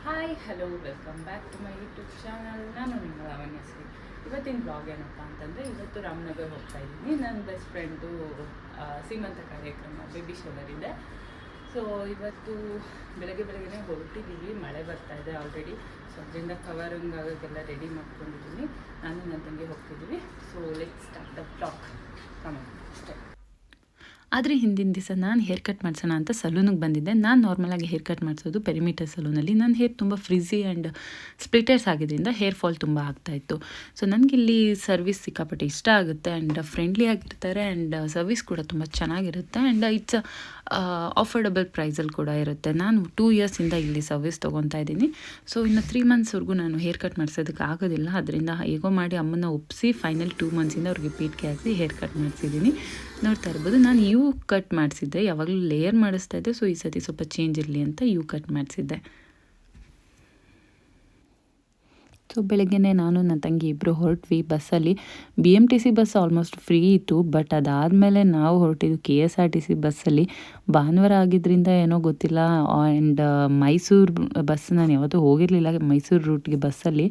Hi hello welcome back to my YouTube channel. ನಾನು ನಿಮ್ಮ ಲಾವಣ್ಯಶ್ರೀ. ಇವತ್ತಿನ ಬ್ಲಾಗ್ ಏನಪ್ಪ ಅಂತಂದರೆ, ಇವತ್ತು ರಾಮನಗರ ಹೋಗ್ತಾ ಇದ್ದೀನಿ. ನನ್ನ ಬೆಸ್ಟ್ ಫ್ರೆಂಡು ಸೀಮಂತ ಕಾರ್ಯಕ್ರಮ, ಬೇಬಿ ಶವರ್ ಇದೆ. ಸೊ ಇವತ್ತು ಬೆಳಗ್ಗೆ ಹೊರಟಿದ್ದೀವಿ. ಮಳೆ ಬರ್ತಾ ಇದೆ ಆಲ್ರೆಡಿ. ಸೊ ಅದರಿಂದ ಕವರಿಂಗ್ ಆಗೋಕ್ಕೆಲ್ಲ ರೆಡಿ ಮಾಡ್ಕೊಂಡಿದ್ದೀನಿ. ನಾನು ನನ್ನ ತಂಗಿ ಹೋಗ್ತಿದ್ದೀವಿ. So let's start the blog. Come on ಅಷ್ಟೇ. ಆದರೆ ಹಿಂದಿನ ದಿವಸ ನಾನು ಹೇರ್ ಕಟ್ ಮಾಡಿಸೋಣ ಅಂತ ಸಲೂನಿಗೆ ಬಂದಿದ್ದೆ. ನಾನು ನಾರ್ಮಲಾಗಿ ಹೇರ್ ಕಟ್ ಮಾಡಿಸೋದು ಪೆರಿಮೀಟರ್ ಸಲೂನಲ್ಲಿ. ನನ್ನ ಹೇರ್ ತುಂಬ ಫ್ರಿಝಿ ಆ್ಯಂಡ್ ಸ್ಪ್ಲಿಟರ್ಸ್ ಆಗಿದ್ದರಿಂದ ಹೇರ್ ಫಾಲ್ ತುಂಬ ಆಗ್ತಾಯಿತ್ತು. ಸೊ ನನಗಿಲ್ಲಿ ಸರ್ವಿಸ್ ಸಿಕ್ಕಾಪಟ್ಟೆ ಇಷ್ಟ ಆಗುತ್ತೆ ಆ್ಯಂಡ್ ಫ್ರೆಂಡ್ಲಿ ಆಗಿರ್ತಾರೆ ಆ್ಯಂಡ್ ಸರ್ವಿಸ್ ಕೂಡ ತುಂಬ ಚೆನ್ನಾಗಿರುತ್ತೆ ಆ್ಯಂಡ್ ಇಟ್ಸ್ ಅಫೋರ್ಡಬಲ್ ಪ್ರೈಸಲ್ಲಿ ಕೂಡ ಇರುತ್ತೆ. ನಾನು 2 ಇಯರ್ಸಿಂದ ಇಲ್ಲಿ ಸರ್ವಿಸ್ ತೊಗೊತಾ ಇದ್ದೀನಿ. ಸೊ ಇನ್ನು 3 ಮಂತ್ಸ್ವರೆಗೂ ನಾನು ಹೇರ್ ಕಟ್ ಮಾಡಿಸೋದಕ್ಕೆ ಆಗೋದಿಲ್ಲ. ಅದರಿಂದ ಹೇಗೋ ಮಾಡಿ ಅಮ್ಮನ ಒಪ್ಪಿಸಿ ಫೈನಲ್ 2 ಮಂತ್ಸಿಂದ ಅವ್ರಿಗೆ ಪೀಟ್ಗೆ ಹಾಕಿ ಹೇರ್ ಕಟ್ ಮಾಡಿಸಿದ್ದೀನಿ. ನೋಡ್ತಾ ಇರ್ಬೋದು, ನಾನು ಯು ಕಟ್ ಮಾಡಿಸಿದ್ದೆ. ಯಾವಾಗಲೂ ಲೇಯರ್ ಮಾಡಿಸ್ತಾ ಇದ್ದೆ. ಸೊ ಈ ಸತಿ ಸ್ವಲ್ಪ ಚೇಂಜ್ ಇರಲಿ ಅಂತ ಯು ಕಟ್ ಮಾಡಿಸಿದ್ದೆ. ಸೊ ಬೆಳಗ್ಗೆನೇ ನಾನು ನನ್ನ ತಂಗಿ ಇಬ್ಬರು ಹೊರಟ್ವಿ ಬಸ್ಸಲ್ಲಿ. BMTC ಬಸ್ ಆಲ್ಮೋಸ್ಟ್ ಫ್ರೀ ಇತ್ತು. ಬಟ್ ಅದಾದಮೇಲೆ ನಾವು ಹೊರಟಿದ್ದು KSRTC ಬಸ್ಸಲ್ಲಿ. ಭಾನುವಾರ ಆಗಿದ್ದರಿಂದ ಏನೋ ಗೊತ್ತಿಲ್ಲ. ಆ್ಯಂಡ್ ಮೈಸೂರು ಬಸ್ ನಾನು ಯಾವತ್ತೂ ಹೋಗಿರಲಿಲ್ಲ, ಮೈಸೂರು ರೂಟ್ಗೆ ಬಸ್ಸಲ್ಲಿ.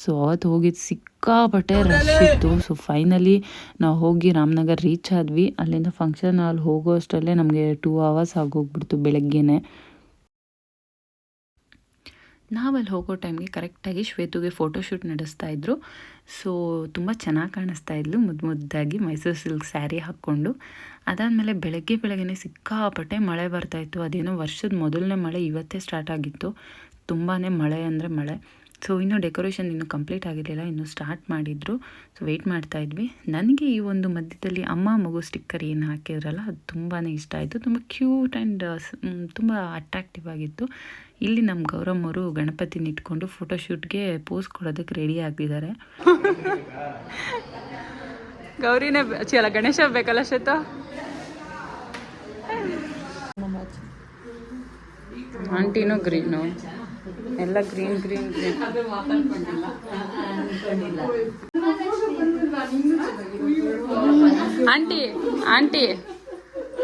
ಸೊ ಅವತ್ತು ಹೋಗಿದ್ದು ಸಿಕ್ಕಾಪಟ್ಟೆ ರಶ್ ಇತ್ತು. ಸೊ ಫೈನಲಿ ನಾವು ಹೋಗಿ ರಾಮನಗರ ರೀಚ್ ಆದ್ವಿ. ಅಲ್ಲಿಂದ ಫಂಕ್ಷನ್ ಹಾಲ್ ಹೋಗೋ ಅಷ್ಟರಲ್ಲೇ ನಮಗೆ 2 ಅವರ್ಸ್ ಆಗೋಗ್ಬಿಡ್ತು ಬೆಳಗ್ಗೆನೆ. ನಾವಲ್ಲಿ ಹೋಗೋ ಟೈಮ್ಗೆ ಕರೆಕ್ಟಾಗಿ ಶ್ವೇತುಗೆ ಫೋಟೋಶೂಟ್ ನಡೆಸ್ತಾ ಇದ್ರು. ಸೊ ತುಂಬ ಚೆನ್ನಾಗಿ ಕಾಣಿಸ್ತಾ ಇದ್ಲು ಮುದ್ದಾಗಿ ಮೈಸೂರು ಸಿಲ್ಕ್ ಸ್ಯಾರಿ ಹಾಕ್ಕೊಂಡು. ಅದಾದಮೇಲೆ ಬೆಳಗ್ಗೆನೇ ಸಿಕ್ಕಾಪಟ್ಟೆ ಮಳೆ ಬರ್ತಾಯಿತ್ತು. ಅದೇನೋ ವರ್ಷದ ಮೊದಲನೇ ಮಳೆ ಇವತ್ತೇ ಸ್ಟಾರ್ಟ್ ಆಗಿತ್ತು. ತುಂಬಾ ಮಳೆ ಅಂದರೆ ಮಳೆ. ಸೊ ಇನ್ನೂ ಡೆಕೋರೇಷನ್ ಇನ್ನೂ ಕಂಪ್ಲೀಟ್ ಆಗಿರಲಿಲ್ಲ, ಇನ್ನೂ ಸ್ಟಾರ್ಟ್ ಮಾಡಿದರು. ಸೊ ವೆಯ್ಟ್ ಮಾಡ್ತಾಯಿದ್ವಿ. ನನಗೆ ಈ ಒಂದು ಮಧ್ಯದಲ್ಲಿ ಅಮ್ಮ ಮಗು ಸ್ಟಿಕ್ಕರ್ ಏನು ಹಾಕಿದ್ರಲ್ಲ, ಅದು ತುಂಬಾ ಇಷ್ಟ ಆಯಿತು. ತುಂಬ ಕ್ಯೂಟ್ ಆ್ಯಂಡ್ ತುಂಬ ಅಟ್ರಾಕ್ಟಿವ್ ಆಗಿತ್ತು. ಇಲ್ಲಿ ನಮ್ಮ ಗೌರಮ್ಮವರು ಗಣಪತಿನ ಇಟ್ಕೊಂಡು ಫೋಟೋಶೂಟ್ಗೆ ಪೋಸ್ ಕೊಡೋದಕ್ಕೆ ರೆಡಿ ಆಗಿದ್ದಾರೆ. ಗೌರಿನೇ ಅಲ್ಲ, ಗಣೇಶ ಬೇಕಲ್ಲ ಶ್ವೇತ. ಆಂಟಿನೂ ಗ್ರೀನು, ಎಲ್ಲ ಗ್ರೀನ್.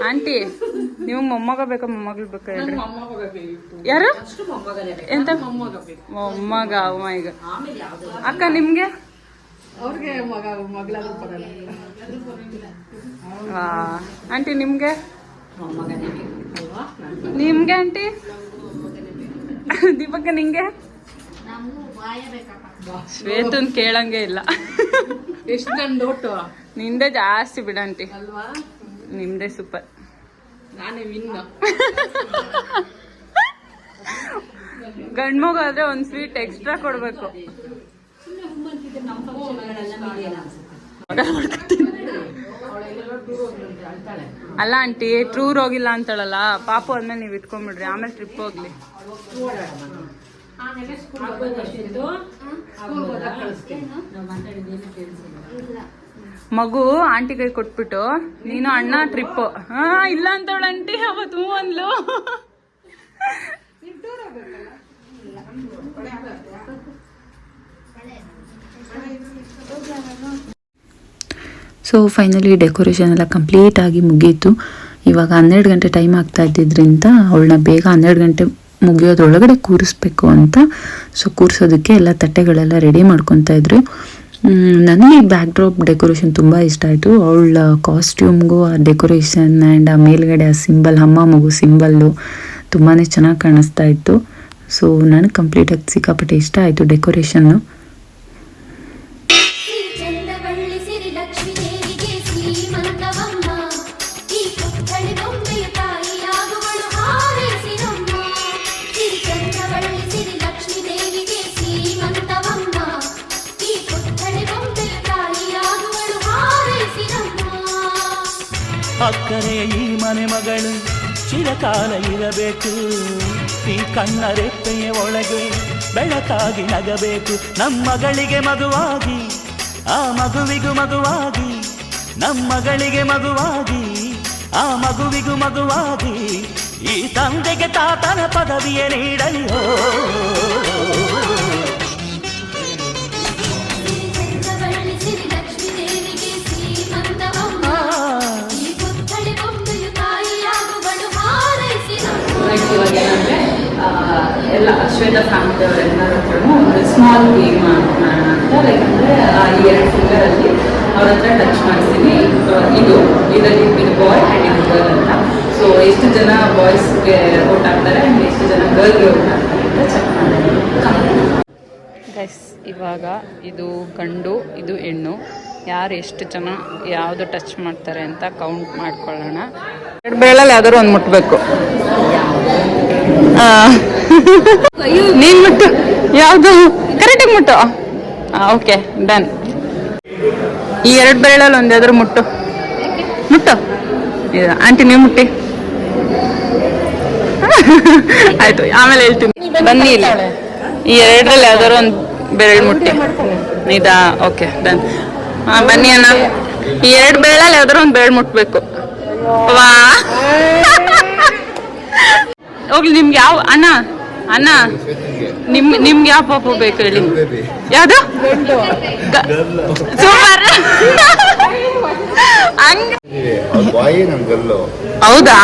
ಆಂಟಿ ನೀವು ಮೊಮ್ಮಗ ಬೇಕಾ ಮೊಮ್ಮಗಳು ಬೇಕಾ ಹೇಳ್ರಿ? ಯಾರು ಎಂತ ಮೊಮ್ಮಗ? ಈಗ ಅಕ್ಕ ನಿಮ್ಗೆ? ಆಂಟಿ ನಿಮ್ಗೆ? ಆಂಟಿ ದೀಪಕ್ಕ ನಿಂಗೆ? ಶ್ವೇತನ್ ಕೇಳಂಗೆ ಇಲ್ಲ. ನಿಂದೆ ಜಾಸ್ತಿ ಬಿಡ ಆಂಟಿ, ನಿಮ್ದೆ ಸೂಪರ್. ಗಂಡ್ಮಗ ಆದ್ರೆ ಒಂದ್ ಸ್ವೀಟ್ ಎಕ್ಸ್ಟ್ರಾ ಕೊಡ್ಬೇಕು. ಅಲ್ಲ ಆಂಟಿ, ಟೂರ್ ಹೋಗಿಲ್ಲ ಅಂತಾಳಲ್ಲ, ಪಾಪು ಆದ್ಮೇಲೆ ನೀವ್ ಇಟ್ಕೊಂಡ್ಬಿಡ್ರಿ, ಆಮೇಲೆ ಟ್ರಿಪ್ ಹೋಗ್ಲಿ. ಮಗು ಆಂಟಿ ಕೈ ಕೊಟ್ಬಿಟ್ಟು ನೀನು ಅಣ್ಣ ಟ್ರಿಪ್ ಇಲ್ಲ ಅಂತವಳ ಆಂಟಿ. ಅವತ್ತು ಅಂದ್ಲು. ಸೊ ಫೈನಲಿ ಡೆಕೋರೇಷನ್ ಎಲ್ಲ ಕಂಪ್ಲೀಟ್ ಆಗಿ ಮುಗೀತು. ಇವಾಗ 12 ಗಂಟೆ ಟೈಮ್ ಆಗ್ತಾ ಇದ್ದಿದ್ದರಿಂದ ಅವಳನ್ನ ಬೇಗ 12 ಗಂಟೆ ಮುಗಿಯೋದ್ರೊಳಗಡೆ ಕೂರಿಸ್ಬೇಕು ಅಂತ. ಸೊ ಕೂರಿಸೋದಕ್ಕೆ ಎಲ್ಲ ತಟ್ಟೆಗಳೆಲ್ಲ ರೆಡಿ ಮಾಡ್ಕೊತಾ ಇದ್ರು. ನನಗೆ ಬ್ಯಾಕ್ ಡ್ರಾಪ್ ಡೆಕೋರೇಷನ್ ತುಂಬ ಇಷ್ಟ ಆಯಿತು. ಅವಳ ಕಾಸ್ಟ್ಯೂಮ್ಗೂ ಆ ಡೆಕೋರೇಷನ್ ಆ್ಯಂಡ್ ಆ ಮೇಲ್ಗಡೆ ಆ ಸಿಂಬಲ್, ಅಮ್ಮ ಮಗು ಸಿಂಬಲ್ಲು ತುಂಬಾ ಚೆನ್ನಾಗಿ ಕಾಣಿಸ್ತಾ ಇತ್ತು. ಸೊ ನನಗೆ ಕಂಪ್ಲೀಟಾಗಿ ಸಿಕ್ಕಾಪಟ್ಟೆ ಇಷ್ಟ ಆಯಿತು ಡೆಕೋರೇಷನ್ನು. ಅಕ್ಕರೆಯ ಈ ಮನೆ ಮಗಳು ಚಿರಕಾಲ ಇರಬೇಕು. ಈ ಕಣ್ಣ ರೆಪ್ಪೆಯ ಒಳಗೆ ಬೆಳಕಾಗಿ ನಗಬೇಕು. ನಮ್ಮಗಳಿಗೆ ಮಗುವಾಗಿ, ಆ ಮಗುವಿಗೂ ಮಗುವಾಗಿ, ನಮ್ಮಗಳಿಗೆ ಮಗುವಾಗಿ, ಆ ಮಗುವಿಗೂ ಮಗುವಾಗಿ, ಈ ತಂದೆಗೆ ತಾತನ ಪದವಿಯ ನೀಡಲಿಯೋ. ಎಲ್ಲ ವಿತ್ ದ ಫ್ಯಾಮಿಲಿ ಅವರೆಲ್ಲರ ಹತ್ರನೂ ಒಂದು ಸ್ಮಾಲ್ ಗೇಮ್ ಮಾಡೋಣ ಅಂತ. ಲೈಕ್ ಅಂದರೆ ಈ 2 ಫಿಂಗರಲ್ಲಿ ಅವ್ರ ಹತ್ರ ಟಚ್ ಮಾಡಿಸ್ತೀನಿ. ಇದರಲ್ಲಿ ಇದು ಬಾಯ್ ಆ್ಯಂಡ್ ಇದು ಗರ್ಲ್ ಅಂತ. ಸೊ ಎಷ್ಟು ಜನ ಬಾಯ್ಸ್ಗೆ ಓಟ್ ಆಗ್ತಾರೆ ಆ್ಯಂಡ್ ಎಷ್ಟು ಜನ ಗರ್ಲ್ಗೆ ಓಟ್ ಆಗ್ತಾರೆ ಅಂತ ಚೆಕ್ ಮಾಡೋಣ. ಗೈಸ್, ಇವಾಗ ಇದು ಗಂಡು ಇದು ಹೆಣ್ಣು, ಯಾರು ಎಷ್ಟು ಜನ ಯಾವುದು ಟಚ್ ಮಾಡ್ತಾರೆ ಅಂತ ಕೌಂಟ್ ಮಾಡ್ಕೊಳ್ಳೋಣ. 2 ಬೆರಳಲ್ಲಿ ಯಾವ್ದಾದ್ರು ಒಂದು ಮುಟ್ಬೇಕು. ನೀನು ಮುಟ್ಟು, ಯಾವುದು ಕರೆಕ್ಟಾಗಿ ಮುಟ್ಟು. Okay, done. ಈ 2 ಬೆರಳಲ್ಲಿ ಒಂದು ಯಾವ್ದಾದ್ರು ಮುಟ್ಟು. ಆಂಟಿ ನೀವು ಮುಟ್ಟಿ. ಆಯ್ತು, ಆಮೇಲೆ ಹೇಳ್ತೀನಿ. ಬನ್ನಿ ಇಲ್ಲಿ, ಈ 2ರಲ್ಲಿ ಯಾವ್ದಾದ್ರು ಒಂದು ಬೆರಳು ಮುಟ್ಟಿ. ಇದಾ? Okay, done. ಬನ್ನಿ ಅಣ್ಣ, ಈ 2 ಬೆರಳಲ್ಲಿ ಯಾವ್ದಾದ್ರು ಒಂದು ಬೆರಳು ಮುಟ್ಬೇಕು. ವಾ, ಹೋಗ್ಲಿ. ನಿಮ್ಗೆ ಯಾವ ಅಣ್ಣ ನಿಮ್ಗೆ ಯಾವ ಪಾಪು ಬೇಕು ಹೇಳಿ? ಯಾವ್ದು? ಸೂಪರ್. ಹೌದಾ?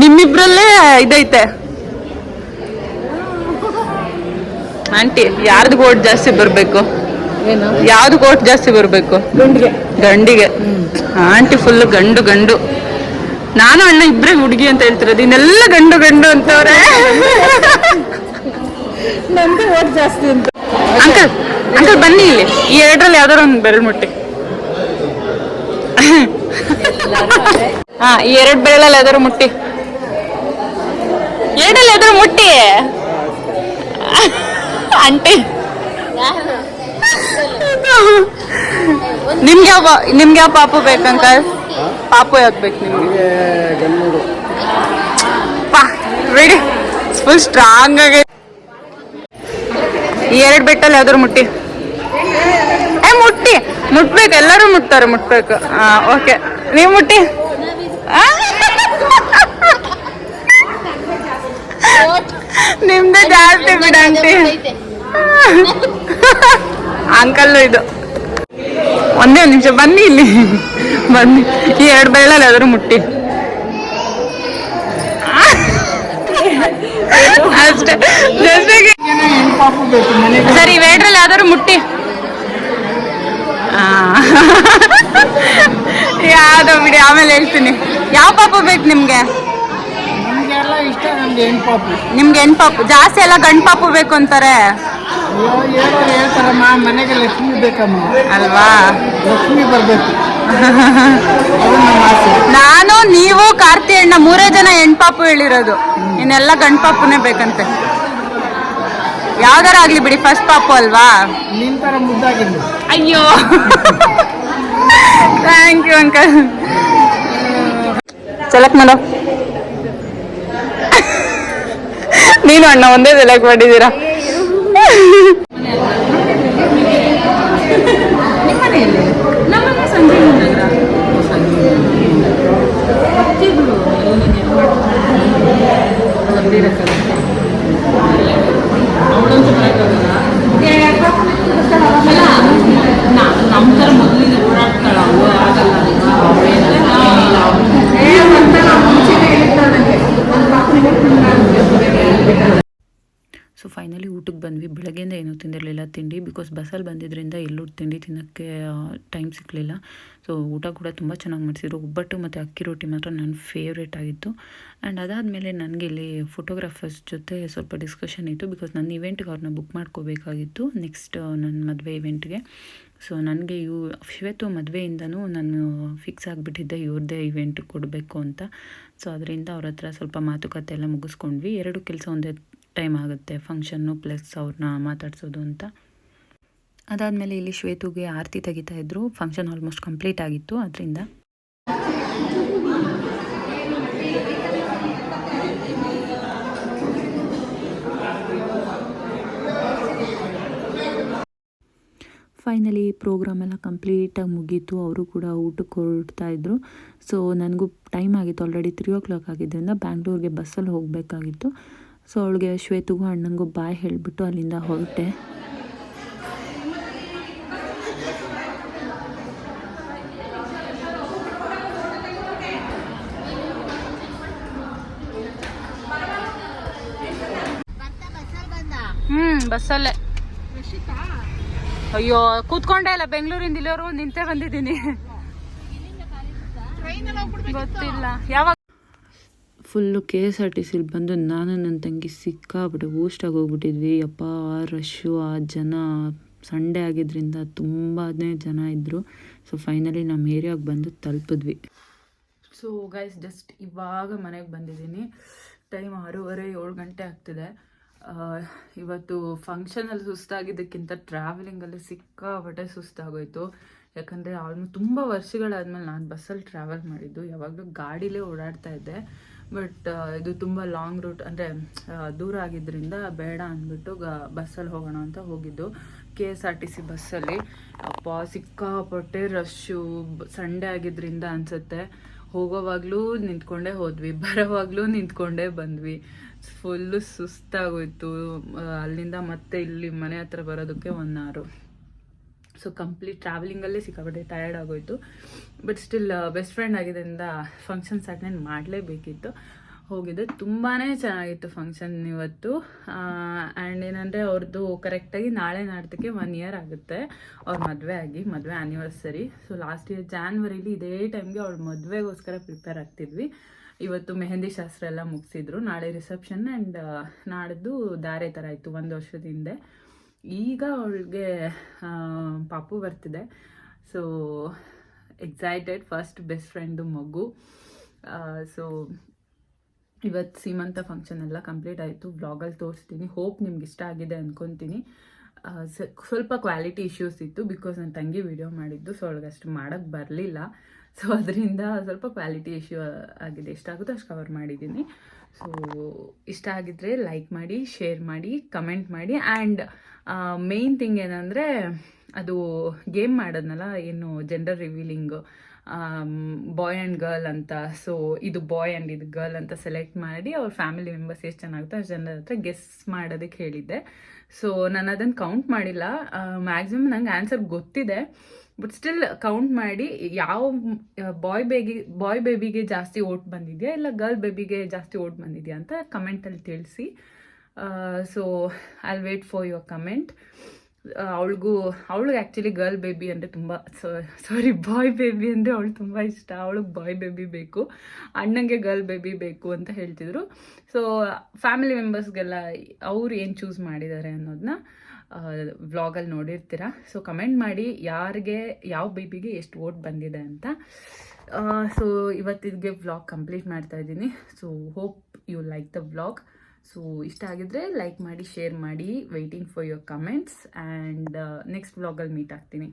ನಿಮ್ಮಿಬ್ರಲ್ಲೇ ಇದೈತೆ. ಆಂಟಿ, ಯಾರ್ದು ಓಟ್ ಜಾಸ್ತಿ ಬರಬೇಕು? ಯಾವ್ದು ಓಟ್ ಜಾಸ್ತಿ ಬರಬೇಕು? ಗಂಡಿಗೆ. ಆಂಟಿ ಫುಲ್ ಗಂಡು. ನಾನು ಅಣ್ಣ ಇಬ್ಬರೇ ಹುಡುಗಿ ಅಂತ ಹೇಳ್ತಿರೋದು, ಇನ್ನೆಲ್ಲ ಗಂಡು ಅಂತವ್ರೆ. ನನ್ಗೆ ಓಟ್ ಜಾಸ್ತಿ ಅಂತ. ಅಂಕಲ್ ಬನ್ನಿ ಇಲ್ಲಿ, ಈ 2ರಲ್ಲಿ ಯಾವ್ದಾರು ಒಂದು ಬೆರಳು ಮುಟ್ಟಿ. ಈ 2 ಬೆರಳಲ್ಲಿ ಯಾವ್ದಾರು ಮುಟ್ಟಿ. 2ರಲ್ಲಿ ಯಾವ್ದಾರು ಮುಟ್ಟಿ. ಆಂಟಿ ನಿಮ್ಗೆ ಯಾವ ಪಾಪು ಬೇಕಂಕಲ್? ಪಾಪು ಯಾವ್ದು ಬೇಕು ನಿಮ್ಗೆ? ರೆಡಿ, ಫುಲ್ ಸ್ಟ್ರಾಂಗ್ ಆಗಿ. ಈ 2 ಬೆಟ್ಟಲ್ಲಿ ಯಾವ್ದಾರು ಮುಟ್ಟಿ. ಮುಟ್ಬೇಕು, ಎಲ್ಲರೂ ಮುಟ್ತಾರೆ, ಮುಟ್ಬೇಕು. ಓಕೆ, ನೀವು ಮುಟ್ಟಿ. ನಿಮ್ದೇ ಜಾಸ್ತಿ ಬಿಡ ಆಂಟಿ. ಅಂಕಲ್ಲು ಇದು. ಒಂದೇ ಒಂದು ನಿಮಿಷ ಬನ್ನಿ ಇಲ್ಲಿ, ಬನ್ನಿ. ಈ 2 ಬೆರಳಲ್ಲಿ ಯಾವ್ದಾದ್ರು ಮುಟ್ಟಿ. ಅಷ್ಟೇ, ಸರಿ. 2ರಲ್ಲಿ ಯಾವ್ದಾದ್ರು ಮುಟ್ಟಿ. ಯಾವ್ದೋ ಬಿಡಿ, ಆಮೇಲೆ ಹೇಳ್ತೀನಿ. ಯಾವ ಪಾಪು ಬೇಕು ನಿಮ್ಗೆ? ನಿಮ್ಗೆ ಹೆಣ್ ಪಾಪು ಜಾಸ್ತಿ, ಎಲ್ಲ ಗಂಡು ಪಾಪು ಬೇಕು ಅಂತಾರೆ. ಹೇಳ್ತಾರಮ್ಮ, ಮನೆಗೆ ಲಕ್ಷ್ಮಿ ಬೇಕಮ್ಮ ಅಲ್ವಾ? ಲಕ್ಷ್ಮಿ ಬರ್ಬೇಕು. ನಾನು, ನೀವು, ಕಾರ್ತಿ ಅಣ್ಣ 3 ಜನ ಹೆಣ್ಪಾಪು ಹೇಳಿರೋದು. ಇನ್ನೆಲ್ಲ ಗಂಡು ಪಾಪುನೇ ಬೇಕಂತೆ. ಯಾವ್ದಾರ ಆಗ್ಲಿ ಬಿಡಿ, ಫಸ್ಟ್ ಪಾಪು ಅಲ್ವಾ? ನಿನ್ ತರ ಮುದ್ದಾಗಿಲ್ಲ. ಅಯ್ಯೋ, ಥ್ಯಾಂಕ್ ಯು ಅಂಕಲ್. ಸೆಲೆಕ್ಟ್ ಮಾಡೋ. ನೀನು ಅಣ್ಣ ಒಂದೇ ಸೆಲೆಕ್ಟ್ ಮಾಡಿದ್ದೀರಾ. ನಮ್ಮ ಥರ ಮೊದಲಿಗೆ ಓಡಾಡ್ತಾಳ ಸೊ ಫೈನಲಿ ಊಟಕ್ಕೆ ಬಂದ್ವಿ. ಬೆಳಗ್ಗೆಯಿಂದ ಏನೂ ತಿಂದಿರಲಿಲ್ಲ ತಿಂಡಿ, ಬಿಕಾಸ್ ಬಸ್ಸಲ್ಲಿ ಬಂದಿದ್ದರಿಂದ ಎಲ್ಲೂ ತಿಂಡಿ ತಿನ್ನೋಕ್ಕೆ ಟೈಮ್ ಸಿಕ್ಕಲಿಲ್ಲ. ಸೊ ಊಟ ಕೂಡ ತುಂಬ ಚೆನ್ನಾಗಿ ಮಾಡಿಸಿದ್ರು. ಒಬ್ಬಟ್ಟು ಮತ್ತು ಅಕ್ಕಿ ರೊಟ್ಟಿ ಮಾತ್ರ ನನ್ನ ಫೇವ್ರೇಟ್ ಆಗಿತ್ತು. ಆ್ಯಂಡ್ ಅದಾದಮೇಲೆ ನನಗೆ ಇಲ್ಲಿ ಫೋಟೋಗ್ರಾಫರ್ಸ್ ಜೊತೆ ಸ್ವಲ್ಪ ಡಿಸ್ಕಷನ್ ಇತ್ತು, ಬಿಕಾಸ್ ನನ್ನ ಇವೆಂಟ್ಗೆ ಅವ್ರನ್ನ ಬುಕ್ ಮಾಡ್ಕೋಬೇಕಾಗಿತ್ತು, ನೆಕ್ಸ್ಟ್ ನನ್ನ ಮದುವೆ ಇವೆಂಟ್ಗೆ. ಸೊ ನನಗೆ ಶ್ವೇತು ಮದುವೆಯಿಂದನೂ ನಾನು ಫಿಕ್ಸ್ ಆಗಿಬಿಟ್ಟಿದ್ದೆ ಇವ್ರದ್ದೇ ಇವೆಂಟ್ ಕೊಡಬೇಕು ಅಂತ. ಸೊ ಅದರಿಂದ ಅವ್ರ ಹತ್ರ ಸ್ವಲ್ಪ ಮಾತುಕತೆ ಎಲ್ಲ ಮುಗಿಸ್ಕೊಂಡ್ವಿ. 2 ಕೆಲಸ ಒಂದೇ ಟೈಮ್ ಆಗುತ್ತೆ, ಫಂಕ್ಷನ್ನು ಪ್ಲಸ್ ಅವ್ರನ್ನ ಮಾತಾಡ್ಸೋದು ಅಂತ. ಅದಾದಮೇಲೆ ಇಲ್ಲಿ ಶ್ವೇತುಗೆ ಆರತಿ ತೆಗಿತಾ ಇದ್ರು. ಫಂಕ್ಷನ್ ಆಲ್ಮೋಸ್ಟ್ ಕಂಪ್ಲೀಟ್ ಆಗಿತ್ತು. ಅದರಿಂದ ಫೈನಲಿ ಪ್ರೋಗ್ರಾಮ್ ಎಲ್ಲ ಕಂಪ್ಲೀಟಾಗಿ ಮುಗೀತು. ಅವರು ಕೂಡ ಊಟಕ್ಕೆ ಹೊರಡ್ತಾಯಿದ್ರು. ಸೊ ನನಗೂ ಟೈಮ್ ಆಗಿತ್ತು, ಆಲ್ರೆಡಿ 3 o'clock ಆಗಿದ್ದರಿಂದ ಬ್ಯಾಂಗ್ಳೂರಿಗೆ ಬಸ್ಸಲ್ಲಿ ಹೋಗಬೇಕಾಗಿತ್ತು. ಸೊ ಅವಳಿಗೆ ಶ್ವೇತುಗೂ ಅಣ್ಣಂಗೂ ಬಾಯ್ ಹೇಳಿಬಿಟ್ಟು ಅಲ್ಲಿಂದ ಹೊರಟೆ. ಬಸ್ಸಲ್ಲೇ. ಅಯ್ಯೋ ಕೂತ್ಕೊಂಡೇ ಇಲ್ಲ, ಬೆಂಗಳೂರಿಂದ ಇಲ್ಲಿವರೆಗೂ ನಿಂತೇ ಬಂದಿದ್ದೀನಿ. ಗೊತ್ತಿಲ್ಲ ಯಾವಾಗ. ಫುಲ್ಲು KSRTC ಬಂದು ನಾನು ನನ್ನ ತಂಗಿ ಸಿಕ್ಕಾಬಿಟ್ಟು ಊಷ್ಟಾಗಿ ಹೋಗ್ಬಿಟ್ಟಿದ್ವಿ. ಅಪ್ಪ ರಶ್ಶು, ಆ ಜನ, ಸಂಡೇ ಆಗಿದ್ದರಿಂದ ತುಂಬಾ ಜನ ಇದ್ದರು. ಸೊ ಫೈನಲಿ ನಮ್ಮ ಏರಿಯಾಗೆ ಬಂದು ತಲುಪಿದ್ವಿ. ಸೊ ಗೈಸ್ ಜಸ್ಟ್ ಇವಾಗ ಮನೆಗೆ ಬಂದಿದ್ದೀನಿ. ಟೈಮ್ 6:30-7 ಗಂಟೆ ಆಗ್ತಿದೆ. ಇವತ್ತು ಫಂಕ್ಷನಲ್ಲಿ ಸುಸ್ತಾಗಿದ್ದಕ್ಕಿಂತ ಟ್ರಾವೆಲಿಂಗಲ್ಲಿ ಸಿಕ್ಕಾಪಟ್ಟೆ ಸುಸ್ತಾಗೋಯ್ತು. ಯಾಕಂದರೆ ಆಲ್ಮೋಸ್ಟ್ ತುಂಬ ವರ್ಷಗಳಾದ್ಮೇಲೆ ನಾನು ಬಸ್ಸಲ್ಲಿ ಟ್ರಾವೆಲ್ ಮಾಡಿದ್ದು. ಯಾವಾಗಲೂ ಗಾಡೀಲೇ ಓಡಾಡ್ತಾ ಇದ್ದೆ. ಬಟ್ ಇದು ತುಂಬ ಲಾಂಗ್ ರೂಟ್, ಅಂದರೆ ದೂರ ಆಗಿದ್ದರಿಂದ ಬೇಡ ಅಂದ್ಬಿಟ್ಟು ಬಸ್ಸಲ್ಲಿ ಹೋಗೋಣ ಅಂತ ಹೋಗಿದ್ದು. KSRTC ಬಸ್ಸಲ್ಲಿ. ಅಪ್ಪ ಸಿಕ್ಕಾಪಟ್ಟೆ ರಶ್ಶು, ಸಂಡೇ ಆಗಿದ್ದರಿಂದ ಅನಿಸುತ್ತೆ. ಹೋಗೋವಾಗಲೂ ನಿಂತ್ಕೊಂಡೇ ಹೋದ್ವಿ, ಬರೋವಾಗಲೂ ನಿಂತ್ಕೊಂಡೇ ಬಂದ್ವಿ. ಫುಲ್ಲು ಸುಸ್ತಾಗೋಯ್ತು. ಅಲ್ಲಿಂದ ಮತ್ತೆ ಇಲ್ಲಿ ಮನೆ ಹತ್ರ ಬರೋದಕ್ಕೆ 1 hour. ಸೊ ಕಂಪ್ಲೀಟ್ ಟ್ರಾವೆಲಿಂಗಲ್ಲೇ ಸಿಕ್ಕಾಪಟ್ಟೆ ಟಯರ್ಡ್ ಆಗೋಯ್ತು. ಬಟ್ ಸ್ಟಿಲ್ ಬೆಸ್ಟ್ ಫ್ರೆಂಡ್ ಆಗಿದ್ದರಿಂದ ಫಂಕ್ಷನ್ಸ್ ಅಟೆಂಡ್ ಮಾಡಲೇಬೇಕಿತ್ತು. ಹೋಗಿದ್ದೆ. ತುಂಬಾ ಚೆನ್ನಾಗಿತ್ತು ಫಂಕ್ಷನ್ ಇವತ್ತು. ಆ್ಯಂಡ್ ಏನಂದರೆ ಅವ್ರದ್ದು ಕರೆಕ್ಟಾಗಿ ನಾಳೆ ನಾಡ್ದಕ್ಕೆ 1 year ಆಗುತ್ತೆ ಅವ್ರ ಮದುವೆ ಆ್ಯನಿವರ್ಸರಿ. ಸೊ ಲಾಸ್ಟ್ ಇಯರ್ ಜಾನ್ವರಿಲಿ ಇದೇ ಟೈಮ್ಗೆ ಅವ್ರ ಮದುವೆಗೋಸ್ಕರ ಪ್ರಿಪೇರ್ ಆಗ್ತಿದ್ವಿ. ಇವತ್ತು ಮೆಹಂದಿ ಶಾಸ್ತ್ರ ಎಲ್ಲ ಮುಗಿಸಿದ್ರು. ನಾಳೆ ರಿಸೆಪ್ಷನ್ ಆ್ಯಂಡ್ ನಾಡ್ದು ಧಾರೆ ಥರ ಆಯಿತು 1 ವರ್ಷದ ಹಿಂದೆ. ಈಗ ಅವಳಿಗೆ ಪಾಪು ಬರ್ತಿದೆ. So excited. First best friend ಮಗು. ಸೊ ಇವತ್ತು ಸೀಮಂತ ಫಂಕ್ಷನ್ ಎಲ್ಲ ಕಂಪ್ಲೀಟ್ ಆಯಿತು. ವ್ಲಾಗಲ್ಲಿ ತೋರಿಸ್ತೀನಿ. ಹೋಪ್ ನಿಮ್ಗೆ ಇಷ್ಟ ಆಗಿದೆ ಅಂದ್ಕೊತೀನಿ. ಸ್ವಲ್ಪ ಕ್ವಾಲಿಟಿ ಇಶ್ಯೂಸ್ ಇತ್ತು, ಬಿಕಾಸ್ ನನ್ನ ತಂಗಿ ವಿಡಿಯೋ ಮಾಡಿದ್ದು. ಸೊ ಅವಳಿಗೆ ಅಷ್ಟು ಮಾಡೋಕ್ಕೆ ಬರಲಿಲ್ಲ. ಸೊ ಅದರಿಂದ ಸ್ವಲ್ಪ ಕ್ವಾಲಿಟಿ ಇಶ್ಯೂ ಆಗಿದೆ. ಎಷ್ಟಾಗುತ್ತೋ ಅಷ್ಟು ಕವರ್ ಮಾಡಿದ್ದೀನಿ. ಸೊ ಇಷ್ಟ ಆಗಿದ್ರೆ ಲೈಕ್ ಮಾಡಿ, ಶೇರ್ ಮಾಡಿ, ಕಮೆಂಟ್ ಮಾಡಿ. ಆ್ಯಂಡ್ ಮೇಯ್ನ್ ಥಿಂಗ್ ಏನಂದರೆ, ಅದು ಗೇಮ್ ಮಾಡೋದ್ನಲ್ಲ, ಏನು ಜೆಂಡರ್ ರಿವೀಲಿಂಗು, ಬಾಯ್ ಆ್ಯಂಡ್ ಗರ್ಲ್ ಅಂತ. ಸೊ ಇದು ಬಾಯ್ ಆ್ಯಂಡ್ ಇದು ಗರ್ಲ್ ಅಂತ ಸೆಲೆಕ್ಟ್ ಮಾಡಿ ಅವ್ರ ಫ್ಯಾಮಿಲಿ ಮೆಂಬರ್ಸ್ ಎಷ್ಟು ಚೆನ್ನಾಗುತ್ತೋ ಅಷ್ಟು ಜನರ ಹತ್ರ ಗೆಸ್ ಮಾಡೋದಕ್ಕೆ ಹೇಳಿದ್ದೆ. ಸೊ ನಾನು ಅದನ್ನು ಕೌಂಟ್ ಮಾಡಿಲ್ಲ. ಮ್ಯಾಕ್ಸಿಮಮ್ ನಂಗೆ ಆನ್ಸರ್ ಗೊತ್ತಿದೆ, ಬಟ್ ಸ್ಟಿಲ್ ಕೌಂಟ್ ಮಾಡಿ ಯಾವ ಬಾಯ್ ಬೇಬಿಗೆ ಜಾಸ್ತಿ ಓಟ್ ಬಂದಿದೆಯಾ ಇಲ್ಲ ಗರ್ಲ್ ಬೇಬಿಗೆ ಜಾಸ್ತಿ ಓಟ್ ಬಂದಿದೆಯಾ ಅಂತ ಕಮೆಂಟಲ್ಲಿ ತಿಳಿಸಿ. So I wait for your comment. ಅವಳಿಗೆ ಆ್ಯಕ್ಚುಲಿ ಗರ್ಲ್ ಬೇಬಿ ಅಂದರೆ ತುಂಬ ಬಾಯ್ ಬೇಬಿ ಅಂದರೆ ಅವಳು ತುಂಬ ಇಷ್ಟ. ಅವಳಿಗೆ ಬಾಯ್ ಬೇಬಿ ಬೇಕು, ಅಣ್ಣಂಗೆ ಗರ್ಲ್ ಬೇಬಿ ಬೇಕು ಅಂತ ಹೇಳ್ತಿದ್ರು. ಸೊ ಫ್ಯಾಮಿಲಿ ಮೆಂಬರ್ಸ್ಗೆಲ್ಲ ಅವ್ರು ಏನು ಚೂಸ್ ಮಾಡಿದ್ದಾರೆ ಅನ್ನೋದನ್ನ ವ್ಲಾಗಲ್ಲಿ ನೋಡಿರ್ತೀರ. ಸೊ ಕಮೆಂಟ್ ಮಾಡಿ ಯಾರಿಗೆ ಯಾವ ಬೇಬಿಗೆ ಎಷ್ಟು ವೋಟ್ ಬಂದಿದೆ ಅಂತ. ಸೊ ಇವತ್ತಿಗೆ ವ್ಲಾಗ್ ಕಂಪ್ಲೀಟ್ ಮಾಡ್ತಾ ಇದ್ದೀನಿ. So hope you like the vlog. So ಇಷ್ಟ ಆಗಿದ್ರೆ ಲೈಕ್ ಮಾಡಿ, ಶೇರ್ ಮಾಡಿ. Waiting for your comments. And next ವ್ಲಾಗಲ್ಲಿ ಮೀಟ್ ಆಗ್ತೀನಿ.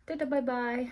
ಟಾಟಾ, ಬಾಯ್ ಬಾಯ್.